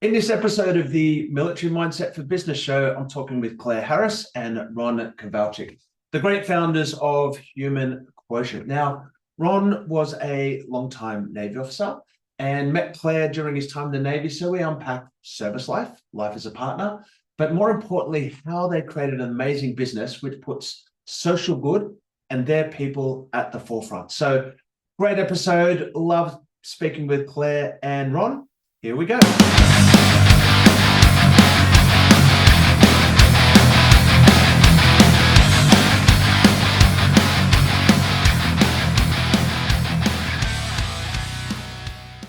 In this episode of the Military Mindset for Business show, I'm talking with Claire Harris and Ron Kovalcik, the great founders of Human Quotient. Now, Ron was a long-time Navy officer and met Claire during his time in the Navy. So we unpacked service life, life as a partner, but more importantly, how they created an amazing business which puts social good and their people at the forefront. So great episode. Love speaking with Claire and Ron. Here we go.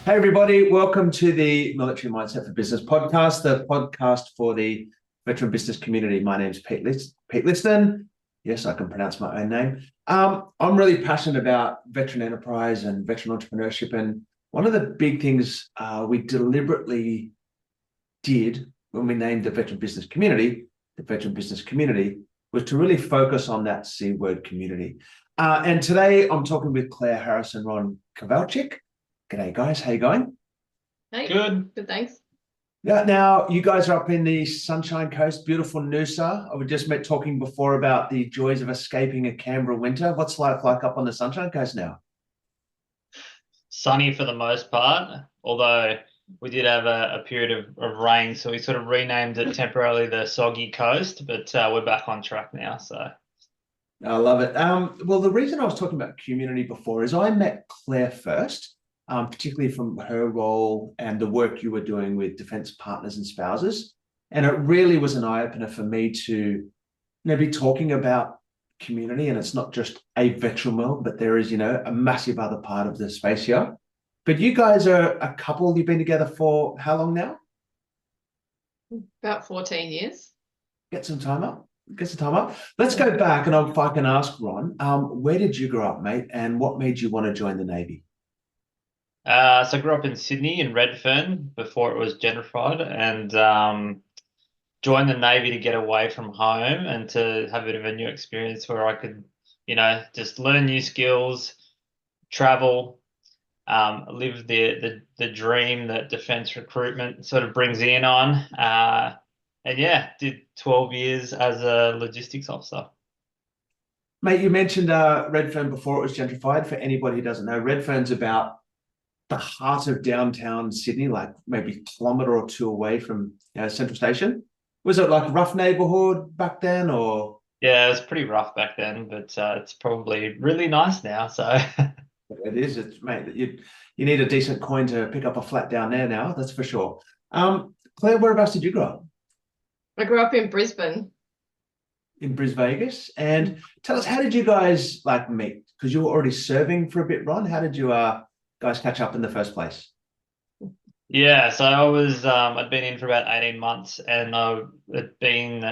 Hey, everybody. Welcome to the Military Mindset for Business podcast, the podcast for the veteran business community. My name's Pete Liston. Yes, I can pronounce my own name. I'm really passionate about veteran enterprise and veteran entrepreneurship. And one of the big things we deliberately did when we named the veteran business community, was to really focus on that C word community. And today I'm talking with Claire Harris and Ron Kovalcik. G'day, guys. How you going? Hey, Good. Good, thanks. Yeah. Now, you guys are up in the Sunshine Coast, beautiful Noosa. I just met talking before about the joys of escaping a Canberra winter. What's life like up on the Sunshine Coast now? Sunny for the most part, although we did have a period of rain, so we sort of renamed it temporarily the Soggy Coast, but we're back on track now. So I love it. Well, the reason I was talking about community before is I met Claire first, particularly from her role and the work you were doing with defence partners and spouses. And it really was an eye-opener for me to be talking about community, and it's not just a veteran world, but there is, a massive other part of the space here. But you guys are a couple. You've been together for how long now? About 14 years. Get some time up. Let's go back, and if I can ask Ron, where did you grow up, mate, and what made you want to join the Navy? so I grew up in Sydney in Redfern before it was gentrified, and joined the Navy to get away from home and to have a bit of a new experience where I could, just learn new skills, travel, live the dream that defence recruitment sort of brings in on. And yeah, did 12 years as a logistics officer. Mate, you mentioned Redfern before it was gentrified. For anybody who doesn't know, Redfern's about the heart of downtown Sydney, like maybe a kilometre or two away from Central Station. Was it like a rough neighbourhood back then, or? Yeah, it was pretty rough back then, but it's probably really nice now. So It is. It's, mate, you need a decent coin to pick up a flat down there now. That's for sure. Claire, whereabouts did you grow up? I grew up in Brisbane. In Vegas. And tell us, how did you guys meet? Because you were already serving for a bit, Ron. How did you guys catch up in the first place? yeah, so I was I'd been in for about 18 months, and I had been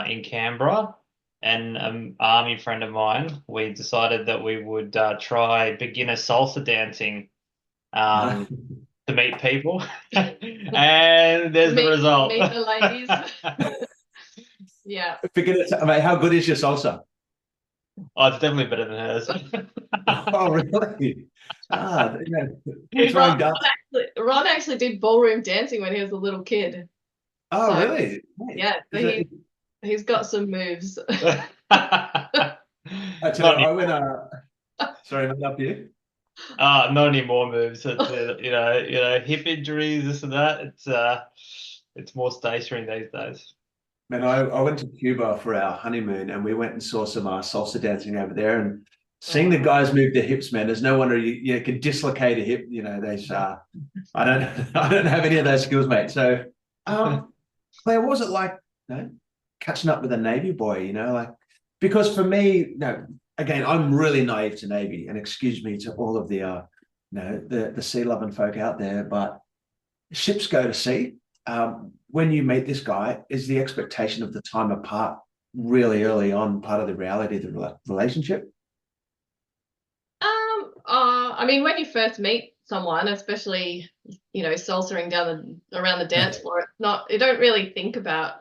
in Canberra, and an army friend of mine, we decided that we would try beginner salsa dancing to meet people, and there's the result. Meet the ladies. Yeah. Mate, how good is your salsa? Oh, it's definitely better than hers. Oh, really? Ron actually did ballroom dancing when he was a little kid. Oh, So, really? Yeah, so he's got some moves. I tell you, I went. Sorry, not up you. Not any more moves. It's, hip injuries, this and that. It's more stationary these days. Man, I went to Cuba for our honeymoon, and we went and saw some salsa dancing over there, and seeing the guys move their hips, man, there's no wonder you can dislocate a hip. I don't have any of those skills, mate. So, Claire, what was it like, catching up with a Navy boy? Because for me, again, I'm really naive to Navy, and excuse me to all of the the sea loving folk out there, but ships go to sea. When you meet this guy, is the expectation of the time apart really early on part of the reality of the relationship? I mean, when you first meet someone, especially salsering around the dance floor, you don't really think about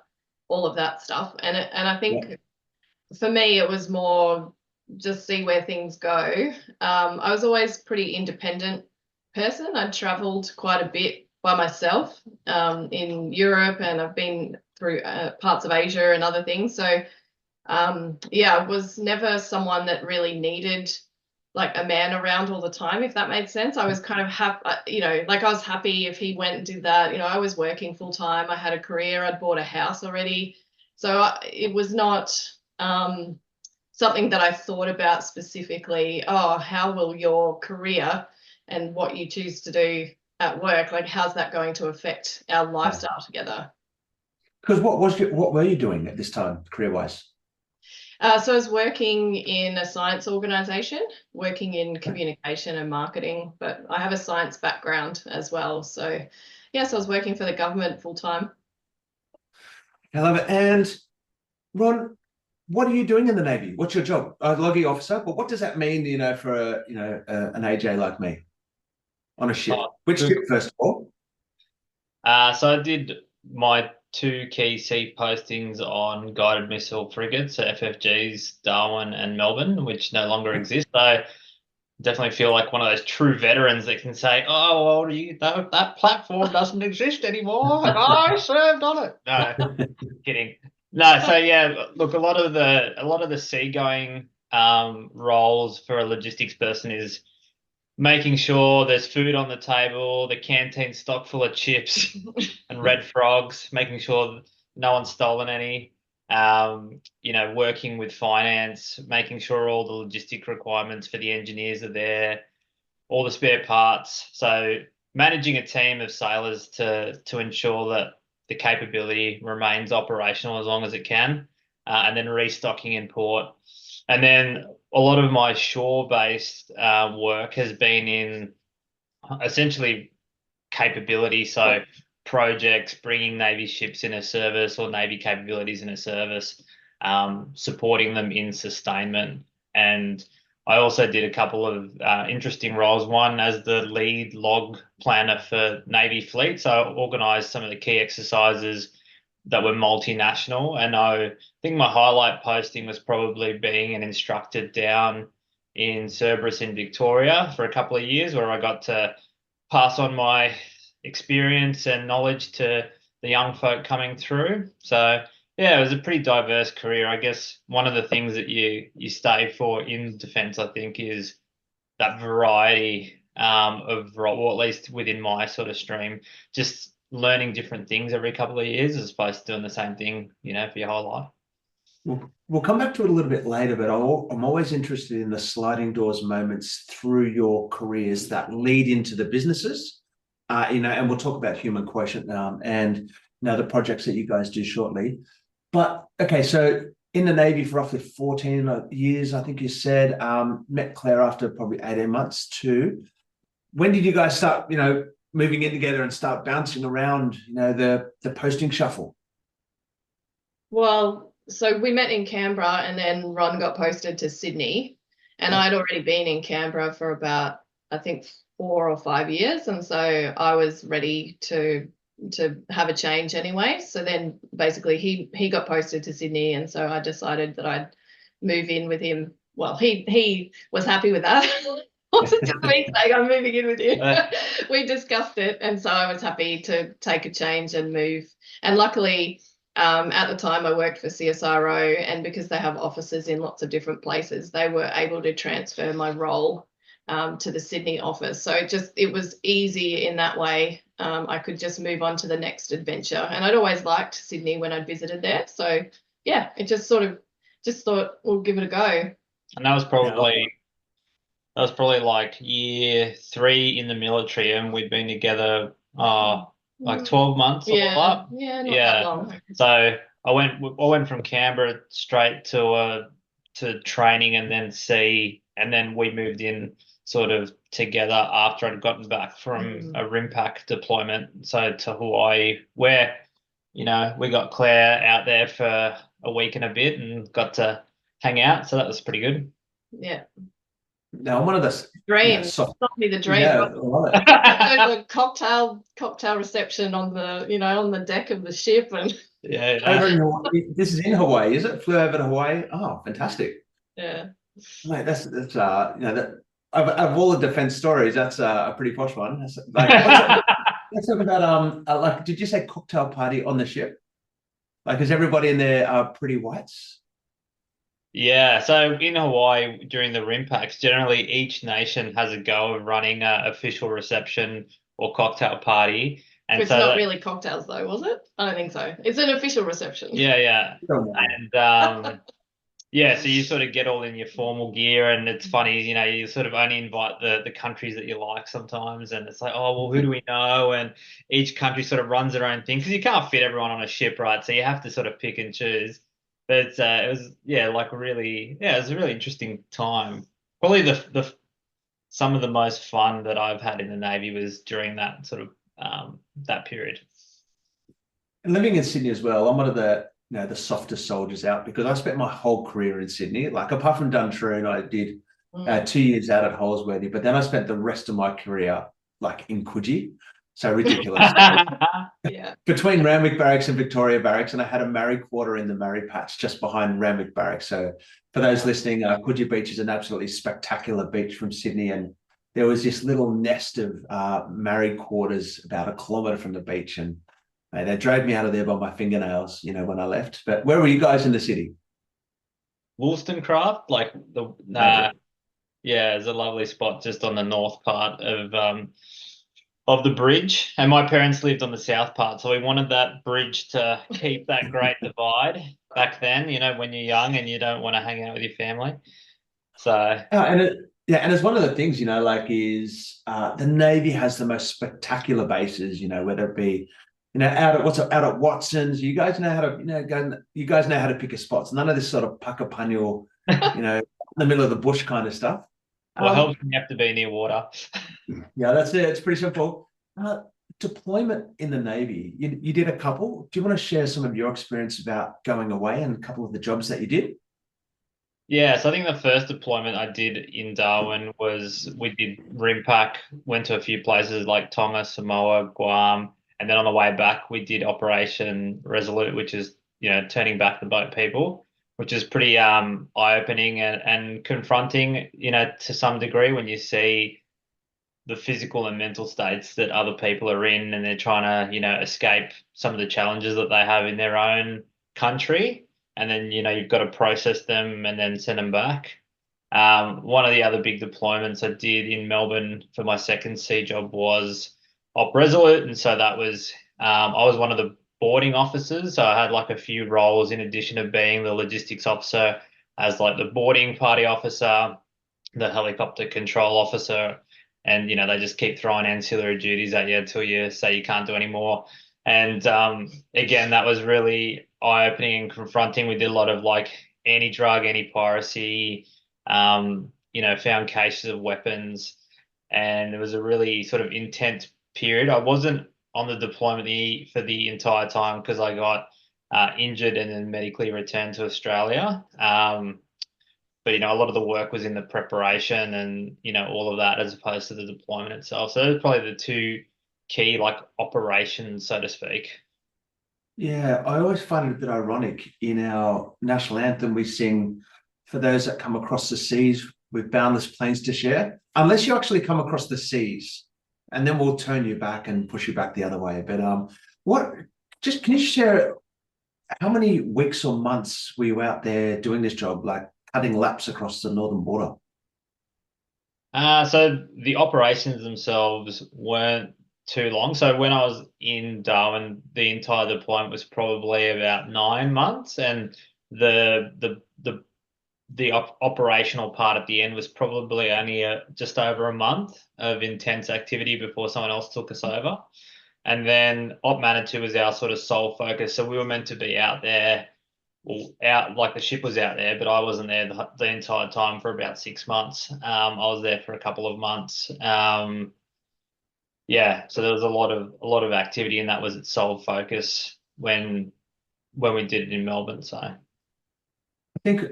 all of that stuff, and I think for me it was more just see where things go. I was always pretty independent person. I'd traveled quite a bit by myself in Europe, and I've been through parts of Asia and other things. So yeah, I was never someone that really needed like a man around all the time, if that made sense. I was kind of happy, you know, like I was happy if he went and did that. You know, I was working full time. I had a career. I'd bought a house already. So it was not something that I thought about specifically. Oh, how will your career and what you choose to do at work, like how's that going to affect our lifestyle together? Because what were you doing at this time, career-wise? So I was working in a science organization, working in communication and marketing, but I have a science background as well. So yes, I was working for the government full time. I love it. And Ron, what are you doing in the Navy? What's your job? Logging officer, but what does that mean, you know, for an AJ like me on a ship? Which ship, first of all? So I did my 2 key sea postings on guided missile frigates, so FFGs, Darwin and Melbourne, which no longer exist. So definitely feel like one of those true veterans that can say, "Oh, well, that platform doesn't exist anymore, and I served on it." No, kidding. No, so yeah, look, a lot of the seagoing roles for a logistics person is making sure there's food on the table, the canteen stocked full of chips and red frogs, making sure no one's stolen any. You know, working with finance, making sure all the logistic requirements for the engineers are there, all the spare parts. So managing a team of sailors to ensure that the capability remains operational as long as it can, and then restocking in port. And then a lot of my shore-based work has been in essentially capability, so projects, bringing Navy ships in a service or Navy capabilities in a service, supporting them in sustainment. And I also did a couple of interesting roles. One as the lead log planner for Navy fleet, so I organised some of the key exercises that were multinational. And I think my highlight posting was probably being an instructor down in Cerberus in Victoria for a couple of years, where I got to pass on my experience and knowledge to the young folk coming through. So yeah, it was a pretty diverse career. I guess one of the things that you stay for in defence, I think, is that variety of role, or at least within my sort of stream, just learning different things every couple of years as opposed to doing the same thing, you know, for your whole life. We'll come back to it a little bit later, but I'm always interested in the sliding doors moments through your careers that lead into the businesses, you know, and we'll talk about Human Quotient and you know, the projects that you guys do shortly. But okay, so in the Navy for roughly 14 years, I think you said, met Claire after probably 18 months too. When did you guys start, you know, moving in together and start bouncing around, you know, the posting shuffle? Well, so we met in Canberra, and then Ron got posted to Sydney, and I'd already been in Canberra for about, I think, 4 or 5 years, and so I was ready to have a change anyway. So then basically he got posted to Sydney, and so I decided that I'd move in with him. Well, he was happy with that. Wasn't just me saying I'm moving in with you. We discussed it, and so I was happy to take a change and move. And luckily, at the time I worked for CSIRO, and because they have offices in lots of different places, they were able to transfer my role to the Sydney office. So it was easy in that way. I could just move on to the next adventure. And I'd always liked Sydney when I'd visited there. So yeah, it just thought we'll give it a go. And that was probably like year 3 in the military, and we'd been together like 12 months. Yeah, not that long. So I went from Canberra straight to training and then sea, and then we moved in sort of together after I'd gotten back from a RIMPAC deployment, so to Hawaii, where, you know, we got Claire out there for a week and a bit and got to hang out, so that was pretty good. Yeah. Now, one of the dreams, not me the dream. Yeah, the cocktail reception on the deck of the ship, and this is in Hawaii, is it? Flew over to Hawaii. Oh, fantastic! Yeah, mate, that's you know, that of all the defense stories, that's a pretty posh one. Like, let's talk about like, did you say cocktail party on the ship? Like, is everybody in there pretty whites? Yeah, so in Hawaii during the rim packs, generally each nation has a go of running a official reception or cocktail party, and It's so not really cocktails though, was it? I don't think so. It's an official reception. yeah, Oh, no. and yeah, so you sort of get all in your formal gear, and it's funny, you sort of only invite the countries that you like sometimes, and it's like, oh well, who do we know? And each country sort of runs their own thing because you can't fit everyone on a ship, right? So you have to sort of pick and choose. But it was like really it was a really interesting time. Probably the some of the most fun that I've had in the Navy was during that sort of that period. And living in Sydney as well, I'm one of the the softest soldiers out because I spent my whole career in Sydney. Like apart from Duntroon, I did 2 years out at Holsworthy, but then I spent the rest of my career like in Coogee. So ridiculous. Yeah. Between Randwick Barracks and Victoria Barracks, and I had a Marri quarter in the Marri Patch just behind Randwick Barracks. So for those listening, Coogee Beach is an absolutely spectacular beach from Sydney, and there was this little nest of Marri quarters about a kilometre from the beach, and they dragged me out of there by my fingernails, when I left. But where were you guys in the city? Wollstonecraft, like the Okay. yeah, it's a lovely spot just on the north part of the bridge. And my parents lived on the south part, so we wanted that bridge to keep that great divide back then, when you're young and you don't want to hang out with your family. So And it's one of the things, like is the Navy has the most spectacular bases, whether it be, out at Watson's. You guys know how to, you guys know how to pick a spots. None of this sort of puckapunyal, in the middle of the bush kind of stuff. well, helps when you have to be near water. Yeah, that's it. It's pretty simple. Deployment in the Navy, you did a couple. Do you want to share some of your experience about going away and a couple of the jobs that you did? Yeah, so I think the first deployment I did in Darwin was we did RIMPAC, went to a few places like Tonga, Samoa, Guam, and then on the way back we did Operation Resolute, which is, turning back the boat people, which is pretty eye-opening and confronting, to some degree when you see the physical and mental states that other people are in and they're trying to, escape some of the challenges that they have in their own country. And then, you've got to process them and then send them back. One of the other big deployments I did in Melbourne for my second sea job was Op Resolute. And so that was, I was one of the boarding officers. So I had like a few roles in addition of being the logistics officer as like the boarding party officer, the helicopter control officer, and they just keep throwing ancillary duties at you until you say you can't do any more. And again, that was really eye-opening and confronting. We did a lot of like anti-drug, anti-piracy, found cases of weapons, and it was a really sort of intense period. I wasn't on the deployment for the entire time because I got injured and then medically returned to Australia. But a lot of the work was in the preparation and all of that as opposed to the deployment itself. So those are probably the two key like operations, so to speak. Yeah, I always find it a bit ironic. In our national anthem, we sing, "For those that come across the seas with boundless plains to share," unless you actually come across the seas, and then we'll turn you back and push you back the other way. But can you share how many weeks or months were you out there doing this job, like cutting laps across the northern border? So the operations themselves weren't too long. So when I was in Darwin, the entire deployment was probably about 9 months, and the operational part at the end was probably only just over a month of intense activity before someone else took us over. And then Op Manitou was our sort of sole focus. So we were meant to be out there, out like the ship was out there, but I wasn't there the entire time for about 6 months. I was there for a couple of months. Yeah, so there was a lot of activity, and that was its sole focus when we did it in Melbourne. So I think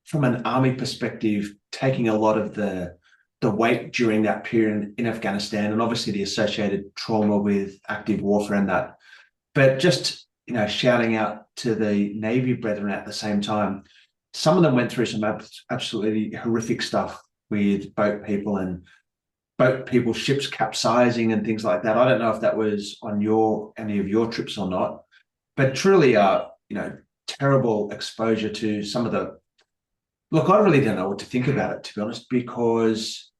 from an army perspective, taking a lot of the weight during that period in Afghanistan, and obviously the associated trauma with active warfare and that, but just shouting out to the Navy brethren at the same time. Some of them went through some absolutely horrific stuff with boat people, and boat people, ships capsizing and things like that. I don't know if that was on any of your trips or not, but truly, terrible exposure to some of the. Look, I really don't know what to think about it, to be honest, because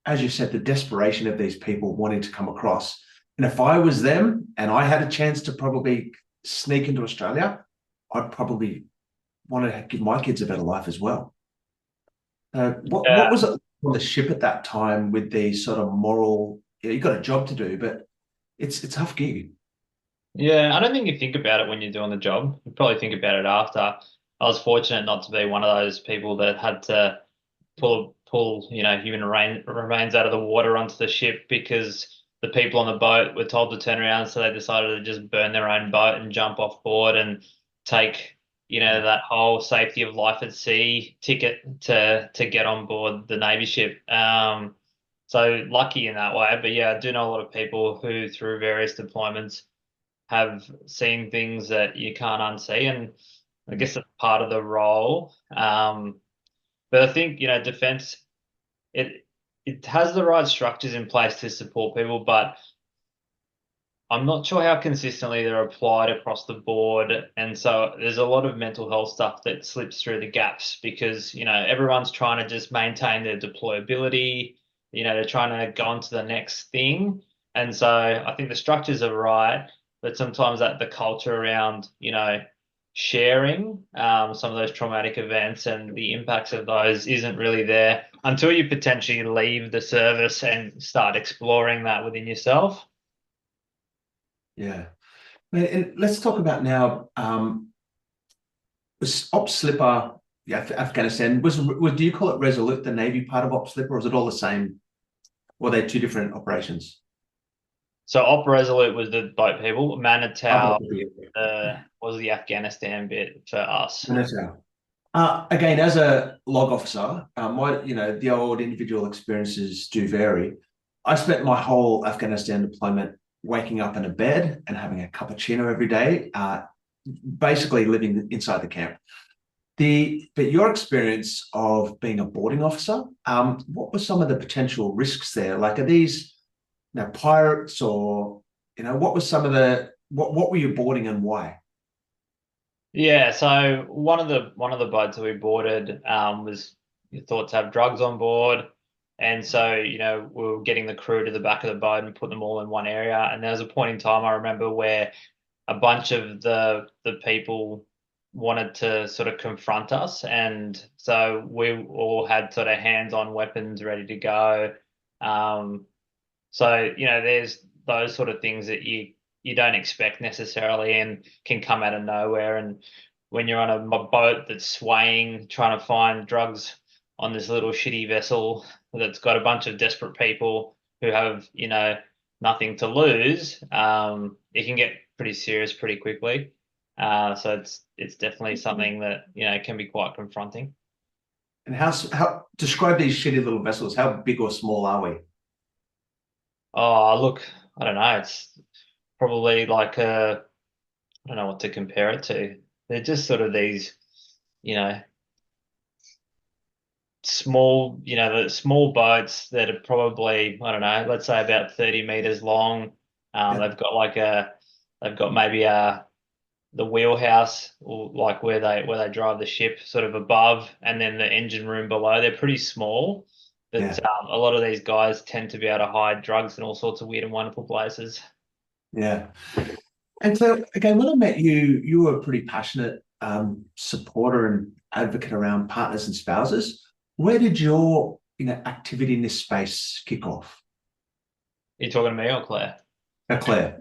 as you said, the desperation of these people wanting to come across. And if I was them and I had a chance to probably sneak into Australia, I'd probably want to give my kids a better life as well. What was it on the ship at that time with the sort of moral? You've got a job to do, but it's a tough gig. Yeah, I don't think you think about it when you're doing the job. You probably think about it after. I was fortunate not to be one of those people that had to pull human remains out of the water onto the ship because the people on the boat were told to turn around, so they decided to just burn their own boat and jump off board and take that whole safety of life at sea ticket to get on board the Navy ship. So lucky in that way. But yeah, I do know a lot of people who, through various deployments, have seen things that you can't unsee, and I guess that's part of the role. But I think defense it has the right structures in place to support people, but I'm not sure how consistently they're applied across the board, and so there's a lot of mental health stuff that slips through the gaps because everyone's trying to just maintain their deployability. They're trying to go on to the next thing, and so I think the structures are right, but sometimes that the culture around sharing some of those traumatic events and the impacts of those isn't really there until you potentially leave the service and start exploring that within yourself. Yeah. And let's talk about now. Was Op Slipper, Afghanistan, do you call it Resolute, the Navy part of Op Slipper, or is it all the same? Or are they two different operations? So Op Resolute was the boat people. Manitow Yeah. was the Afghanistan bit for us. Manitow. Again, as a log officer, the old individual experiences do vary. I spent my whole Afghanistan deployment waking up in a bed and having a cappuccino every day, basically living inside the camp. But your experience of being a boarding officer, what were some of the potential risks there? Like, are these pirates, or what was what were you boarding and why? Yeah, so one of the boats that we boarded was thought to have drugs on board, and so we were getting the crew to the back of the boat and put them all in one area. And there was a point in time I remember where a bunch of the people wanted to sort of confront us, and so we all had sort of hands-on weapons ready to go. So there's those sort of things that you don't expect necessarily and can come out of nowhere. And when you're on a boat that's swaying, trying to find drugs on this little shitty vessel that's got a bunch of desperate people who have nothing to lose, it can get pretty serious pretty quickly. So it's definitely something that can be quite confronting. And how describe these shitty little vessels? How big or small are we? Oh, look, I don't know. It's probably like I don't know what to compare it to. They're just sort of these, small, the small boats that are probably, I don't know, let's say about 30 meters long. Yeah. They've got maybe the wheelhouse, or like where they drive the ship sort of above, and then the engine room below. They're pretty small, but Yeah. a lot of these guys tend to be able to hide drugs in all sorts of weird and wonderful places. Yeah. And so again, when I met you, you were a pretty passionate supporter and advocate around partners and spouses. Where did your activity in this space kick off? Are you talking to me or Claire? Claire.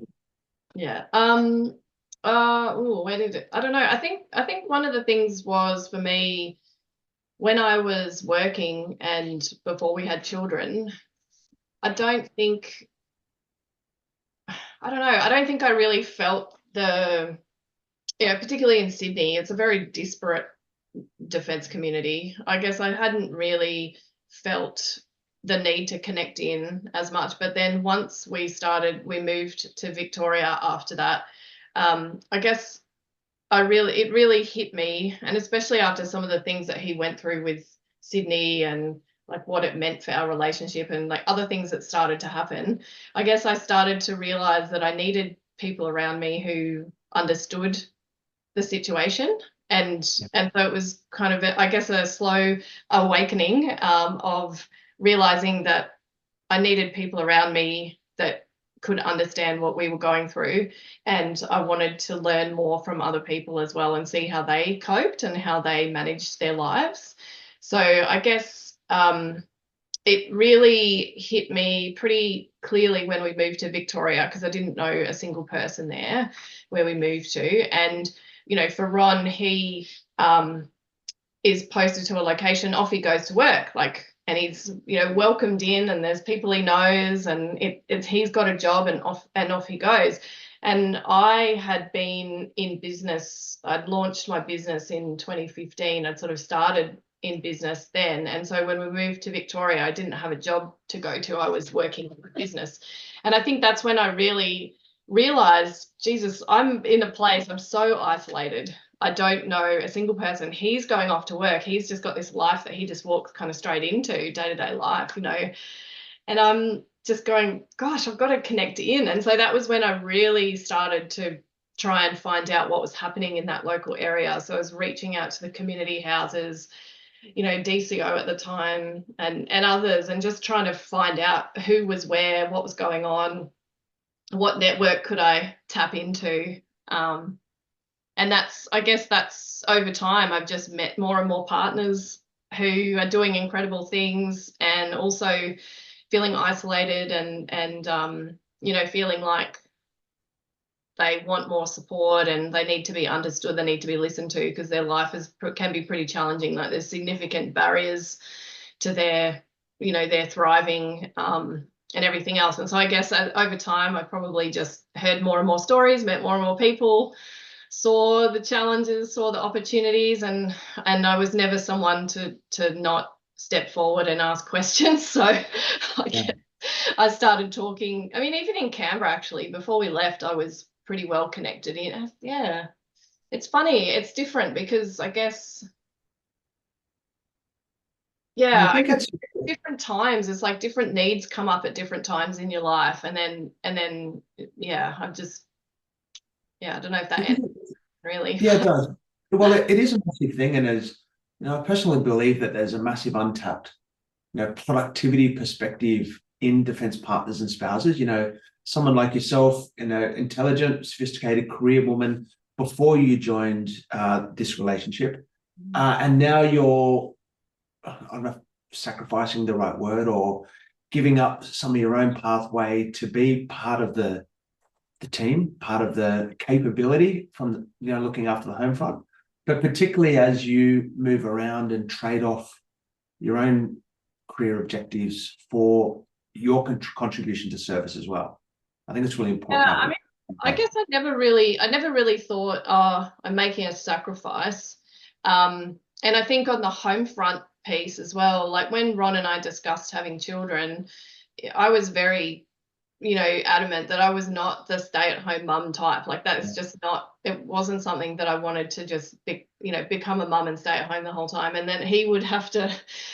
Yeah. Where did it? I don't know. I think one of the things was for me when I was working and before we had children, I don't think I really felt particularly in Sydney, it's a very disparate defence community. I guess I hadn't really felt the need to connect in as much. But then once we moved to Victoria after that, I guess it really hit me, and especially after some of the things that he went through with Sydney and like what it meant for our relationship and like other things that started to happen, I guess I started to realize that I needed people around me who understood the situation. And so it was kind of, I guess, a slow awakening of realizing that I needed people around me that could understand what we were going through. And I wanted to learn more from other people as well and see how they coped and how they managed their lives. So I guess it really hit me pretty clearly when we moved to Victoria, because I didn't know a single person there where we moved to. And, you know, for Ron, he is posted to a location, off he goes to work, like, and he's, you know, welcomed in, and there's people he knows, and he's got a job, and off he goes. And I had been in business. I'd launched my business in 2015. I'd sort of started in business then. And so when we moved to Victoria, I didn't have a job to go to. I was working in business. And I think that's when I really realized, Jesus, I'm in a place, I'm so isolated. I don't know a single person. He's going off to work. He's just got this life that he just walks kind of straight into, day-to-day life, you know. And I'm just going, gosh, I've got to connect in. And so that was when I really started to try and find out what was happening in that local area. So I was reaching out to the community houses, you know, DCO at the time, and others, and just trying to find out who was where, what was going on, what network could I tap into. And I guess that's over time, I've just met more and more partners who are doing incredible things, and also feeling isolated and you know, feeling like they want more support and they need to be understood, they need to be listened to, because their life can be pretty challenging. Like, there's significant barriers to their, you know, their thriving and everything else. And so I guess over time, I probably just heard more and more stories, met more and more people, saw the challenges, saw the opportunities, and I was never someone to not step forward and ask questions. So I started talking. I mean, even in Canberra, actually, before we left, I was pretty well connected in. Yeah, it's funny. It's different because I guess, yeah, I think it's different times. It's like different needs come up at different times in your life, and then yeah, I don't know if that ends really. Yeah, it does. Well, it is a massive thing, and as you know, I personally believe that there's a massive untapped, you know, productivity perspective in defence partners and spouses. You know, someone like yourself, you know, intelligent, sophisticated career woman before you joined this relationship, and now you're, I don't know, sacrificing the right word, or giving up some of your own pathway to be part of the team, part of the capability from, you know, looking after the home front, but particularly as you move around and trade off your own career objectives for your contribution to service as well. I think it's really important. Yeah, I mean, I guess I never really thought, oh, I'm making a sacrifice. And I think on the home front piece as well, like when Ron and I discussed having children, I was very, you know, adamant that I was not the stay-at-home mum type. Like, that is just not, it wasn't something that I wanted to just become a mum and stay at home the whole time. And then he would have to,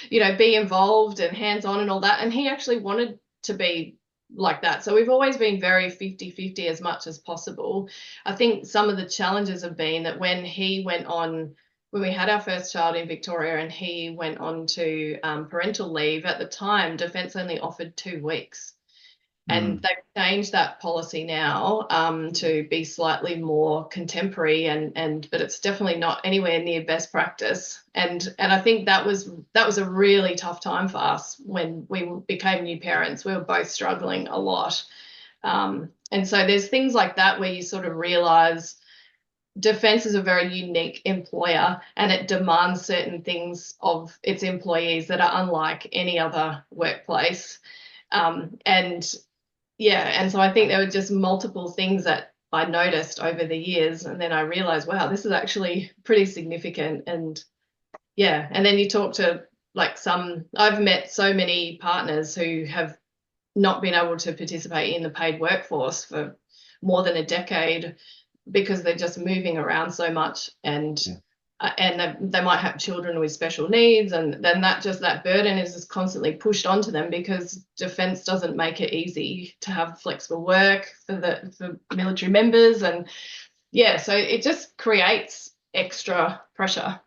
you know, be involved and hands-on and all that. And he actually wanted to be like that. So we've always been very 50-50 as much as possible. I think some of the challenges have been that when we had our first child in Victoria and he went on to parental leave, at the time, Defence only offered 2 weeks. And they've changed that policy now to be slightly more contemporary, but it's definitely not anywhere near best practice. And I think that was a really tough time for us when we became new parents. We were both struggling a lot. And so there's things like that where you sort of realise Defence is a very unique employer, and it demands certain things of its employees that are unlike any other workplace. And so I think there were just multiple things that I noticed over the years, and then I realized, wow, this is actually pretty significant. And then you talk to I've met so many partners who have not been able to participate in the paid workforce for more than a decade because they're just moving around so much. And and they might have children with special needs, and then that burden is just constantly pushed onto them, because defence doesn't make it easy to have flexible work for military members, and yeah, so it just creates extra pressure.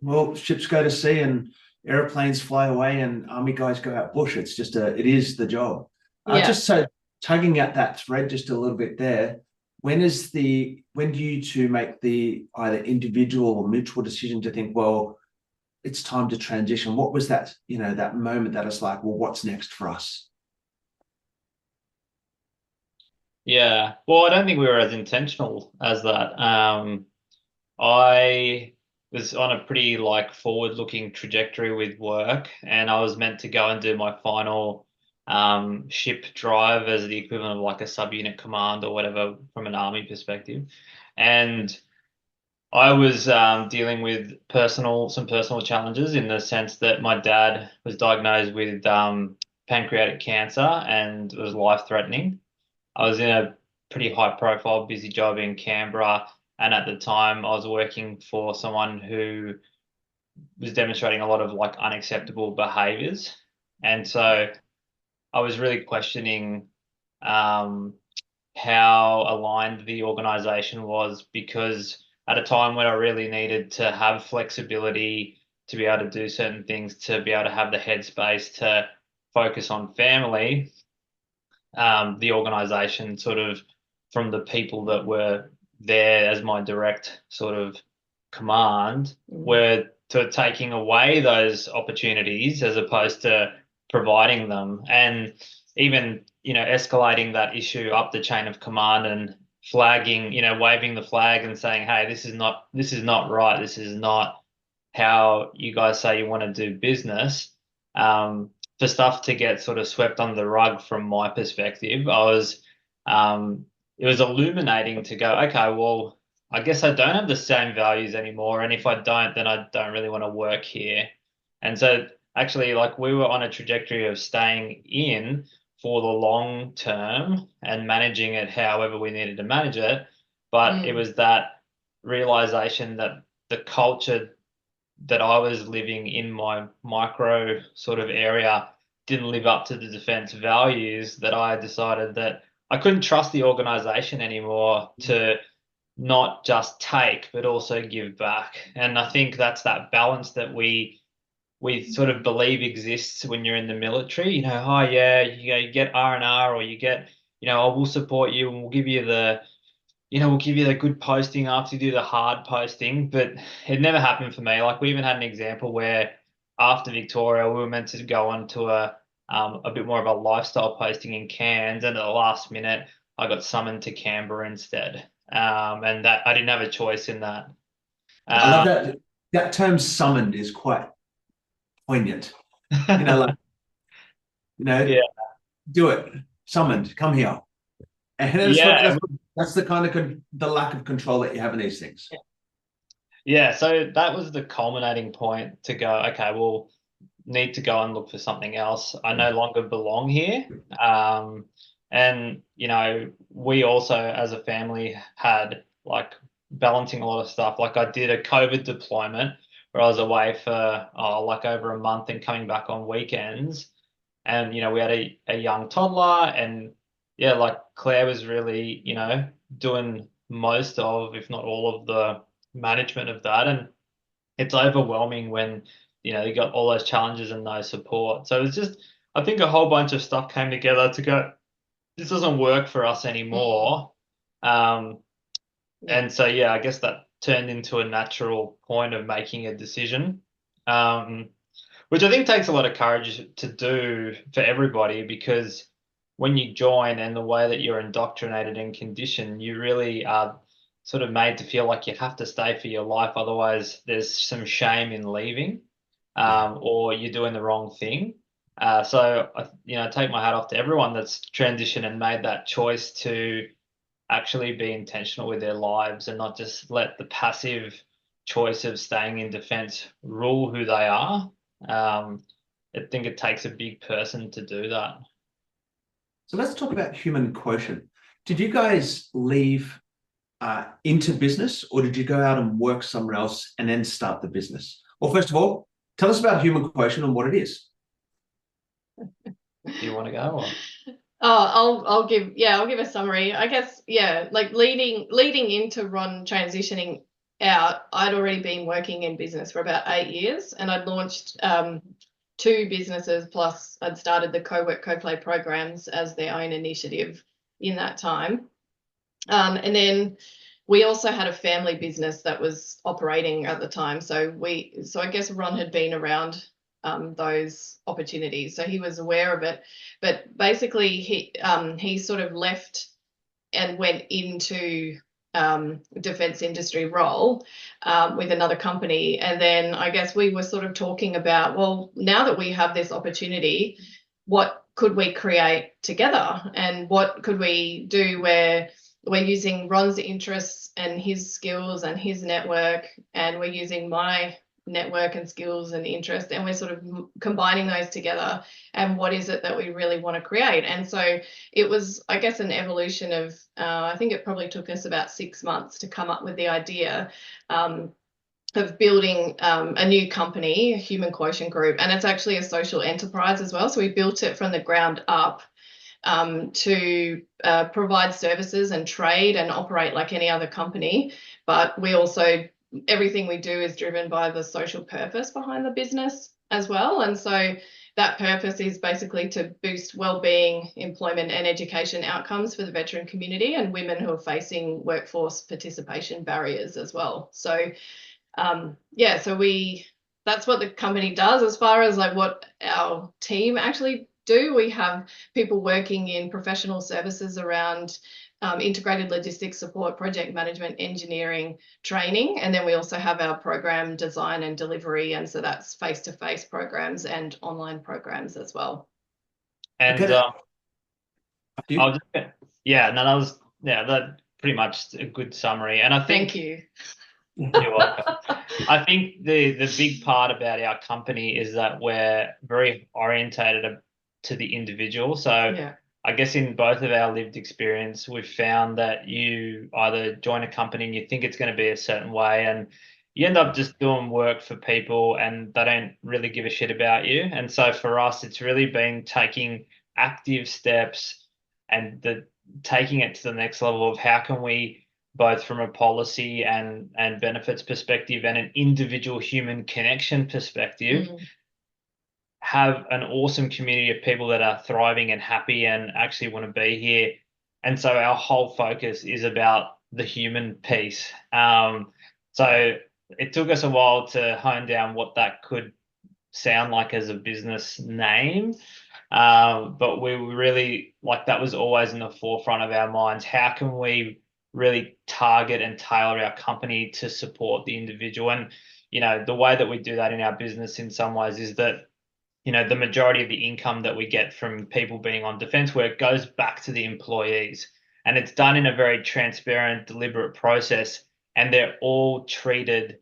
Well, ships go to sea and airplanes fly away and army guys go out bush. It's just it is the job. Yeah. Just so tugging at that thread just a little bit there, when do you two make the either individual or mutual decision to think, well, it's time to transition? What was that, that moment that it's like, well, what's next for us? Yeah, well, I don't think we were as intentional as that. I was on a pretty like forward-looking trajectory with work, and I was meant to go and do my final ship drive as the equivalent of like a subunit command or whatever from an army perspective. And I was dealing with some personal challenges, in the sense that my dad was diagnosed with pancreatic cancer and it was life-threatening. I was in a pretty high-profile, busy job in Canberra, and at the time I was working for someone who was demonstrating a lot of like unacceptable behaviors. And so I was really questioning how aligned the organization was, because at a time when I really needed to have flexibility to be able to do certain things, to be able to have the headspace to focus on family, the organization, sort of from the people that were there as my direct sort of command, were taking away those opportunities as opposed to providing them. And even, escalating that issue up the chain of command and flagging, waving the flag and saying, hey, this is not right. This is not how you guys say you want to do business. For stuff to get sort of swept under the rug from my perspective, it was illuminating to go, okay, well, I guess I don't have the same values anymore. And if I don't, then I don't really want to work here. And so actually, like, we were on a trajectory of staying in for the long term and managing it however we needed to manage it. But it was that realization that the culture that I was living in my micro sort of area didn't live up to the defense values, that I decided that I couldn't trust the organization anymore to not just take, but also give back. And I think that's that balance that we sort of believe exists when you're in the military. Oh yeah, you get R&R, or you get, I will support you and we'll give you the good posting after you do the hard posting. But it never happened for me. Like, we even had an example where after Victoria, we were meant to go on to a bit more of a lifestyle posting in Cairns, and at the last minute, I got summoned to Canberra instead. And that I didn't have a choice in that. I love that. That term "summoned" is quite poignant. Yeah. Do it. Summoned. Come here. And that's the kind of the lack of control that you have in these things. Yeah, so that was the culminating point to go, okay, well, need to go and look for something else. I no longer belong here. And, we also as a family had like balancing a lot of stuff. Like, I did a COVID deployment where I was away for like over a month and coming back on weekends. And, we had a young toddler, and yeah, like Claire was really, doing most of, if not all of, the management of that. And it's overwhelming when, you got all those challenges and no support. So it's just, I think a whole bunch of stuff came together to go, this doesn't work for us anymore. And so, yeah, I guess that turned into a natural point of making a decision, which I think takes a lot of courage to do for everybody, because when you join, and the way that you're indoctrinated and conditioned, you really are sort of made to feel like you have to stay for your life. Otherwise, there's some shame in leaving, or you're doing the wrong thing. So, I take my hat off to everyone that's transitioned and made that choice to actually be intentional with their lives and not just let the passive choice of staying in defense rule who they are. I think it takes a big person to do that. So let's talk about human quotient. Did you guys leave into business, or did you go out and work somewhere else and then start the business? Well, first of all, tell us about Human Quotient and what it is. Do you want to go? Or? Oh, I'll give a summary. I guess, yeah, like leading into Ron transitioning out, I'd already been working in business for about 8 years, and I'd launched 2 businesses, plus I'd started the co-work, co-play programs as their own initiative in that time. And then we also had a family business that was operating at the time. So I guess Ron had been around those opportunities, so he was aware of it. But basically, he sort of left and went into defense industry role with another company. And then I guess we were sort of talking about, well, now that we have this opportunity, what could we create together, and what could we do where we're using Ron's interests and his skills and his network, and we're using my network and skills and interest, and we're sort of combining those together, and what is it that we really want to create. And so it was, I guess, an evolution of I think it probably took us about 6 months to come up with the idea of building a new company, Human Quotient Group, and it's actually a social enterprise as well. So we built it from the ground up to provide services and trade and operate like any other company, but we also, everything we do is driven by the social purpose behind the business as well. And so that purpose is basically to boost wellbeing, employment and education outcomes for the veteran community and women who are facing workforce participation barriers as well. So that's what the company does. As far as like what our team actually do, we have people working in professional services around integrated logistics support, project management, engineering, training, and then we also have our program design and delivery, and so that's face-to-face programs and online programs as well. And that pretty much a good summary. And I think thank you. You're welcome. I think the big part about our company is that we're very orientated to the individual. So yeah. I guess in both of our lived experience, we've found that you either join a company and you think it's going to be a certain way, and you end up just doing work for people and they don't really give a shit about you. And so for us, it's really been taking active steps and taking it to the next level of how can we, both from a policy and benefits perspective and an individual human connection perspective, have an awesome community of people that are thriving and happy and actually want to be here. And so our whole focus is about the human piece. So it took us a while to hone down what that could sound like as a business name. But we really, like, that was always in the forefront of our minds. How can we really target and tailor our company to support the individual? And, the way that we do that in our business in some ways is that, the majority of the income that we get from people being on defence work goes back to the employees. And it's done in a very transparent, deliberate process. And they're all treated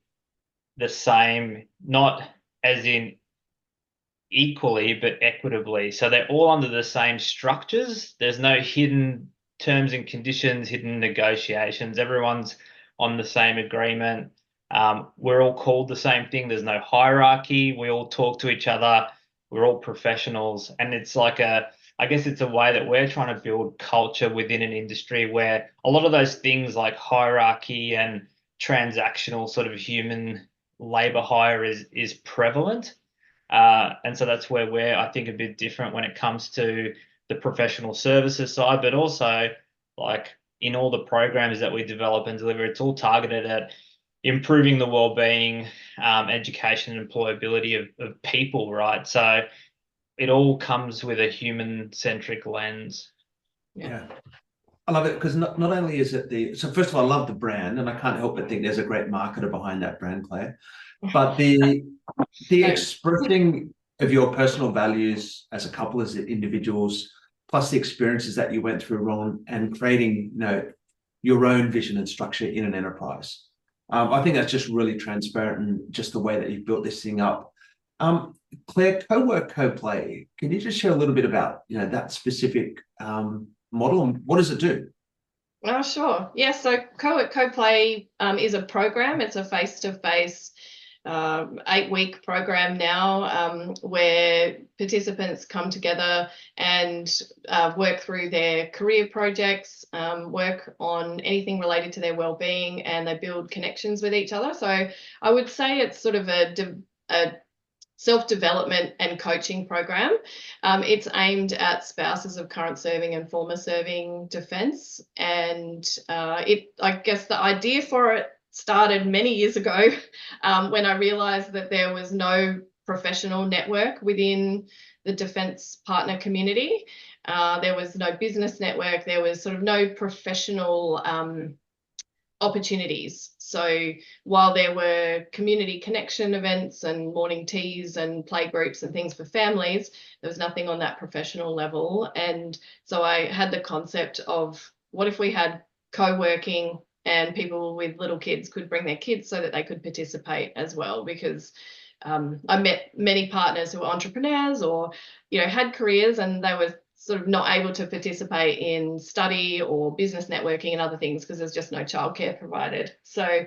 the same, not as in equally, but equitably. So they're all under the same structures. There's no hidden terms and conditions, hidden negotiations. Everyone's on the same agreement. We're all called the same thing. There's no hierarchy. We all talk to each other. We're all professionals. And it's like I guess it's a way that we're trying to build culture within an industry where a lot of those things like hierarchy and transactional sort of human labor hire is prevalent. And so that's where we're, I think, a bit different when it comes to the professional services side, but also like in all the programs that we develop and deliver, it's all targeted at improving the well-being, education and employability of people, right? So it all comes with a human-centric lens. Yeah. I love it because not only is it so first of all, I love the brand, and I can't help but think there's a great marketer behind that brand, Claire. But the expressing of your personal values as a couple, as individuals, plus the experiences that you went through, Ron, and creating, your own vision and structure in an enterprise. I think that's just really transparent, and just the way that you've built this thing up. Claire, co-work, co-play. Can you just share a little bit about, that specific model, and what does it do? Oh, sure. Yeah, so Co-Play is a program. It's a face-to-face 8-week program now, where participants come together and work through their career projects, work on anything related to their well-being, and they build connections with each other. So I would say it's sort of a self-development and coaching program. It's aimed at spouses of current serving and former serving defence, and I guess the idea for it started many years ago, when I realised that there was no professional network within the defence partner community. There was no business network. There was sort of no professional opportunities. So while there were community connection events and morning teas and play groups and things for families, there was nothing on that professional level. And so I had the concept of, what if we had co-working and people with little kids could bring their kids so that they could participate as well? Because I met many partners who were entrepreneurs or, had careers, and they were sort of not able to participate in study or business networking and other things because there's just no childcare provided. So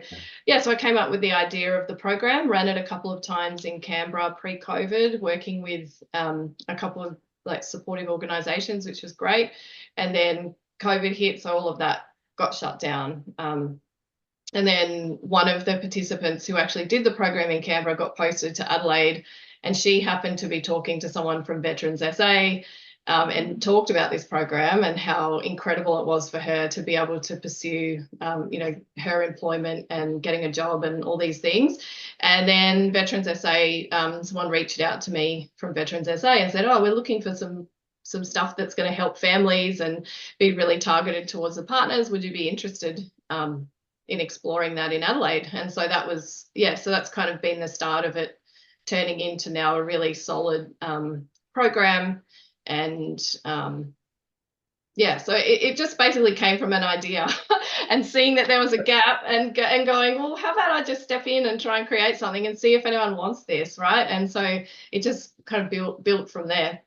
so I came up with the idea of the program, ran it a couple of times in Canberra pre-COVID, working with a couple of like supportive organisations, which was great. And then COVID hit, so all of that got shut down. And then one of the participants who actually did the program in Canberra got posted to Adelaide, and she happened to be talking to someone from Veterans SA, and talked about this program and how incredible it was for her to be able to pursue, her employment and getting a job and all these things. And then Veterans SA, someone reached out to me from Veterans SA and said, "Oh, we're looking for some stuff that's going to help families and be really targeted towards the partners. Would you be interested in exploring that in Adelaide?" And so that was, so that's kind of been the start of it turning into now a really solid program. And so it just basically came from an idea and seeing that there was a gap and going, well, how about I just step in and try and create something and see if anyone wants this, right? And so it just kind of built from there.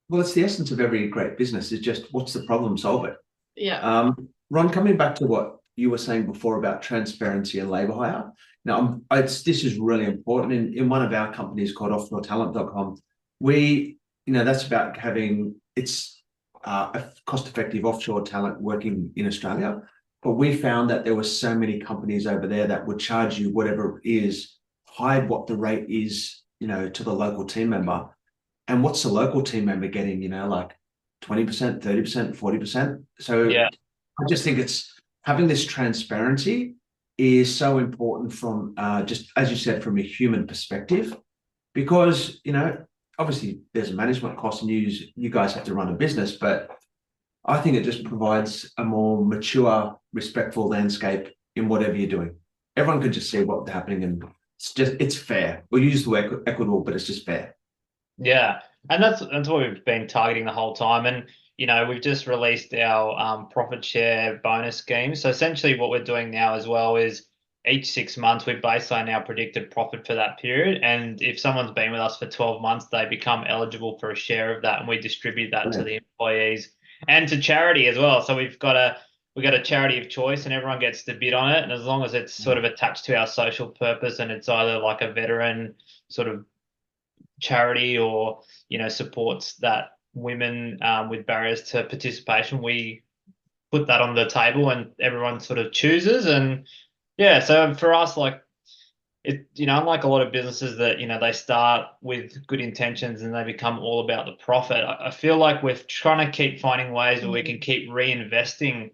Well, it's the essence of every great business, is just what's the problem, solve it. Yeah. Ron, coming back to what you were saying before about transparency and labour hire. Now, this is really important. In one of our companies called offshoretalent.com, that's about having a cost-effective offshore talent working in Australia. But we found that there were so many companies over there that would charge you whatever it is, hide what the rate is, to the local team member. And what's the local team member getting, like 20%, 30%, 40%. So I just think it's having this transparency is so important from just, as you said, from a human perspective, because, obviously there's a management cost and you guys have to run a business, but I think it just provides a more mature, respectful landscape in whatever you're doing. Everyone can just see what's happening, and it's fair. We'll use the word equitable, but it's just fair. Yeah, and that's what we've been targeting the whole time. And we've just released our profit share bonus scheme. So essentially what we're doing now as well is each 6 months we baseline our predicted profit for that period. And if someone's been with us for 12 months, they become eligible for a share of that, and we distribute that to the employees and to charity as well. So we've got a charity of choice, and everyone gets to bid on it. And as long as it's sort of attached to our social purpose and it's either like a veteran sort of charity or supports that women with barriers to participation, we put that on the table and everyone sort of chooses. And so for us, like it, unlike a lot of businesses that they start with good intentions and they become all about the profit, I feel like we're trying to keep finding ways where we can keep reinvesting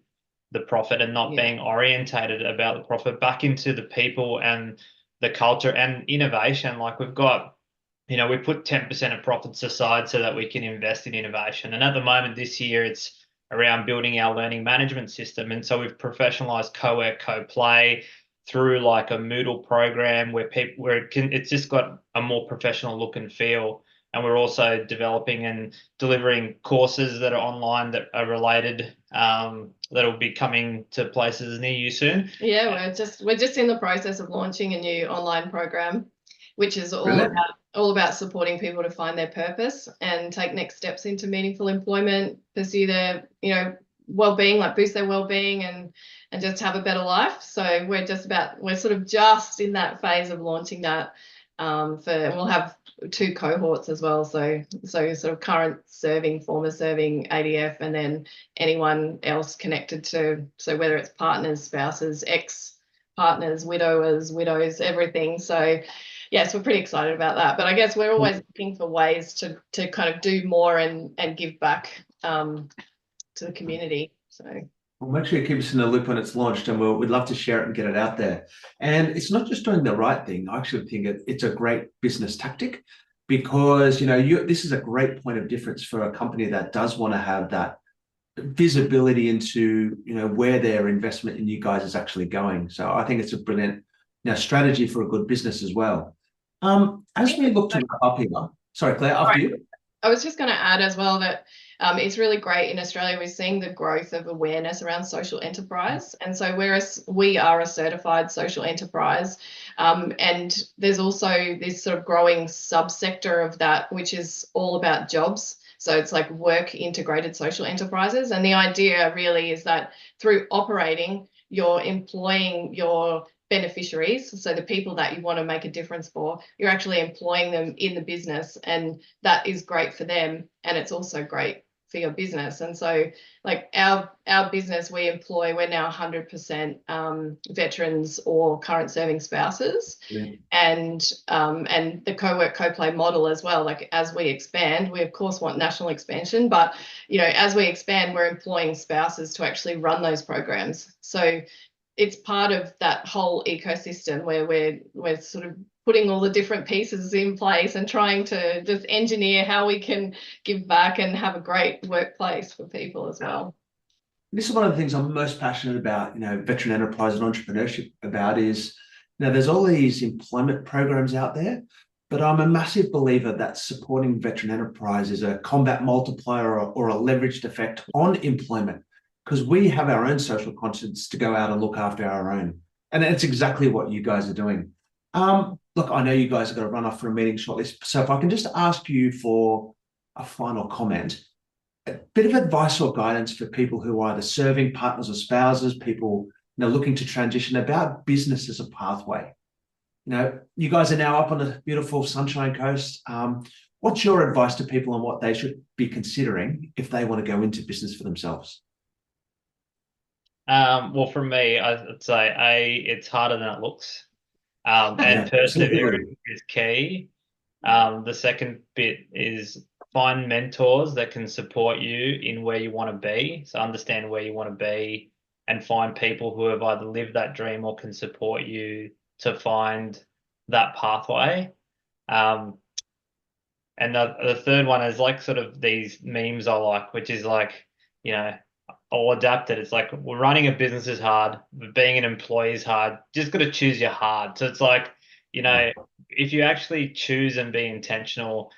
the profit and not being orientated about the profit back into the people and the culture and innovation. Like we've got, we put 10% of profits aside so that we can invest in innovation. And at the moment this year, it's around building our learning management system. And so we've professionalized co-work, co-play through like a Moodle program where it's just got a more professional look and feel. And we're also developing and delivering courses that are online that are related, that'll be coming to places near you soon. Yeah, we're just in the process of launching a new online program, which is all about supporting people to find their purpose and take next steps into meaningful employment, pursue their, well-being, like boost their well-being and just have a better life. So we're sort of just in that phase of launching that. And we'll have 2 cohorts as well. So sort of current serving, former serving ADF, and then anyone else connected to, so whether it's partners, spouses, ex-partners, widowers, widows, everything. So yes, we're pretty excited about that. But I guess we're always looking for ways to kind of do more and give back to the community. So Well, make sure you keep us in the loop when it's launched, and we'd love to share it and get it out there. And it's not just doing the right thing. I actually think it's a great business tactic, because this is a great point of difference for a company that does want to have that visibility into where their investment in you guys is actually going. So I think it's a brilliant strategy for a good business as well. As we look to wrap up here, sorry, Claire, after you. I was just going to add as well that it's really great in Australia. We're seeing the growth of awareness around social enterprise. And so we are a certified social enterprise. And there's also this sort of growing subsector of that, which is all about jobs. So it's like work integrated social enterprises. And the idea really is that through operating, you're employing your beneficiaries, so the people that you want to make a difference for, you're actually employing them in the business, and that is great for them, and it's also great for your business. And so like our business, we're now 100% veterans or current serving spouses. Yeah. And the co-work co-play model as well, like as we expand, we of course want national expansion, but as we expand, we're employing spouses to actually run those programs. So it's part of that whole ecosystem where we're sort of putting all the different pieces in place and trying to just engineer how we can give back and have a great workplace for people as well. This is one of the things I'm most passionate about, veteran enterprise and entrepreneurship about is, there's all these employment programs out there, but I'm a massive believer that supporting veteran enterprise is a combat multiplier or a leveraged effect on employment, because we have our own social conscience to go out and look after our own. And it's exactly what you guys are doing. Look, I know you guys are going to run off for a meeting shortly. So if I can just ask you for a final comment, a bit of advice or guidance for people who are either serving partners or spouses, people looking to transition, about business as a pathway. You guys are now up on the beautiful Sunshine Coast. What's your advice to people on what they should be considering if they want to go into business for themselves? Well, for me, I'd say it's harder than it looks, and perseverance is key. The second bit is find mentors that can support you in where you want to be. So understand where you want to be, and find people who have either lived that dream or can support you to find that pathway. And the third one is like sort of these memes I like, which is like, I'll adapt it. It's like, well, running a business is hard, but being an employee is hard. Just got to choose your hard. So it's like, if you actually choose and be intentional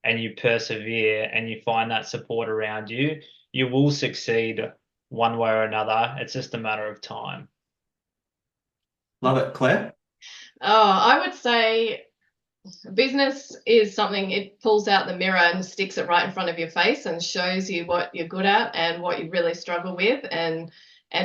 and you persevere and you find that support around you, you will succeed one way or another. It's just a matter of time. Love it. Claire? I would say business is something, it pulls out the mirror and sticks it right in front of your face and shows you what you're good at and what you really struggle with and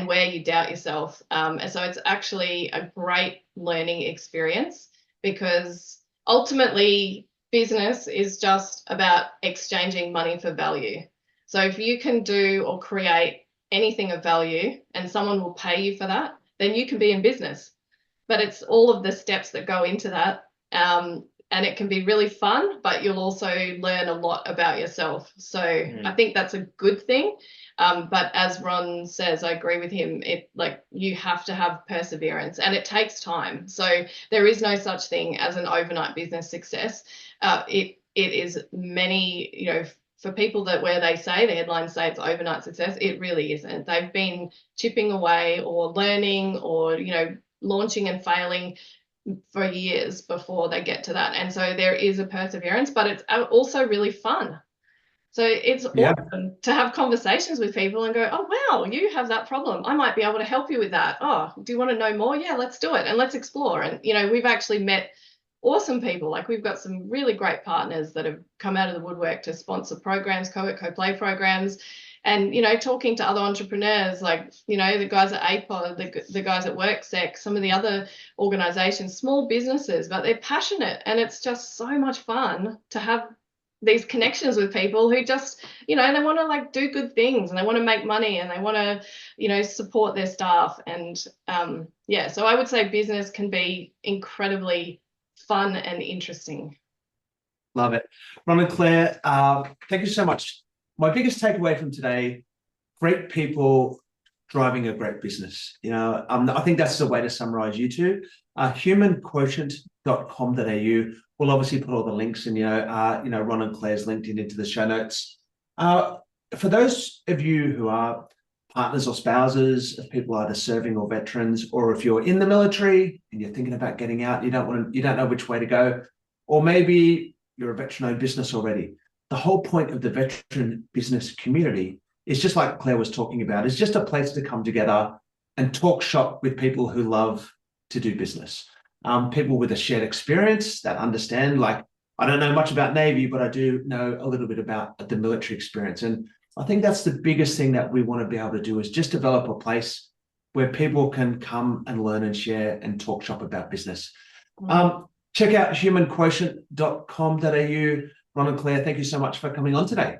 where you doubt yourself. And so it's actually a great learning experience, because ultimately business is just about exchanging money for value. So if you can do or create anything of value and someone will pay you for that, then you can be in business. But it's all of the steps that go into that. And it can be really fun, but you'll also learn a lot about yourself. So I think that's a good thing. But as Ron says, I agree with him. You have to have perseverance, and it takes time. So there is no such thing as an overnight business success. It is many, for people where they say the headlines say it's overnight success, it really isn't. They've been chipping away or learning or, launching and failing for years before they get to that. And so there is a perseverance, but it's also really fun. So it's awesome to have conversations with people and go, oh, wow, you have that problem. I might be able to help you with that. Oh, do you want to know more? Yeah, let's do it. And let's explore. And, we've actually met awesome people. Like, we've got some really great partners that have come out of the woodwork to sponsor programs, co-work, co-play programs. And, you know, talking to other entrepreneurs, like, you know, the guys at APOD, the guys at WorkSec, some of the other organizations, small businesses, but they're passionate, and it's just so much fun to have these connections with people who just, you know, they want to like do good things, and they want to make money, and they want to, you know, support their staff. And yeah, so I would say business can be incredibly fun and interesting. Love it. Ron and Claire, thank you so much. My biggest takeaway from today, great people driving a great business. You know, I think that's the way to summarize you two. Humanquotient.com.au. We'll obviously put all the links and, Ron and Claire's LinkedIn into the show notes. For those of you who are partners or spouses of people either serving or veterans, or if you're in the military and you're thinking about getting out, you don't know which way to go, or maybe you're a veteran-owned business already. The whole point of the veteran business community is, just like Claire was talking about, is just a place to come together and talk shop with people who love to do business. People with a shared experience that understand, like, I don't know much about Navy, but I do know a little bit about the military experience. And I think that's the biggest thing that we want to be able to do, is just develop a place where people can come and learn and share and talk shop about business. Check out humanquotient.com.au. Ron and Claire, thank you so much for coming on today.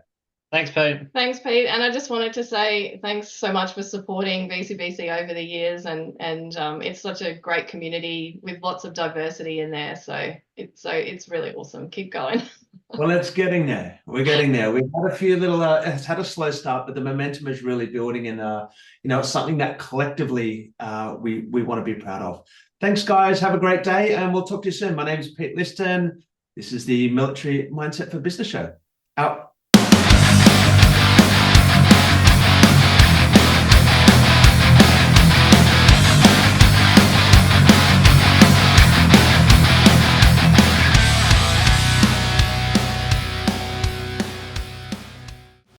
Thanks, Pete. Thanks, Pete. And I just wanted to say thanks so much for supporting VCBC over the years, and it's such a great community with lots of diversity in there. So it's really awesome. Keep going. Well, it's getting there. We're getting there. We've had a few little, it's had a slow start, but the momentum is really building, and it's something that collectively we want to be proud of. Thanks, guys. Have a great day, and we'll talk to you soon. My name is Pete Liston. This is the Military Mindset for Business Show. Out.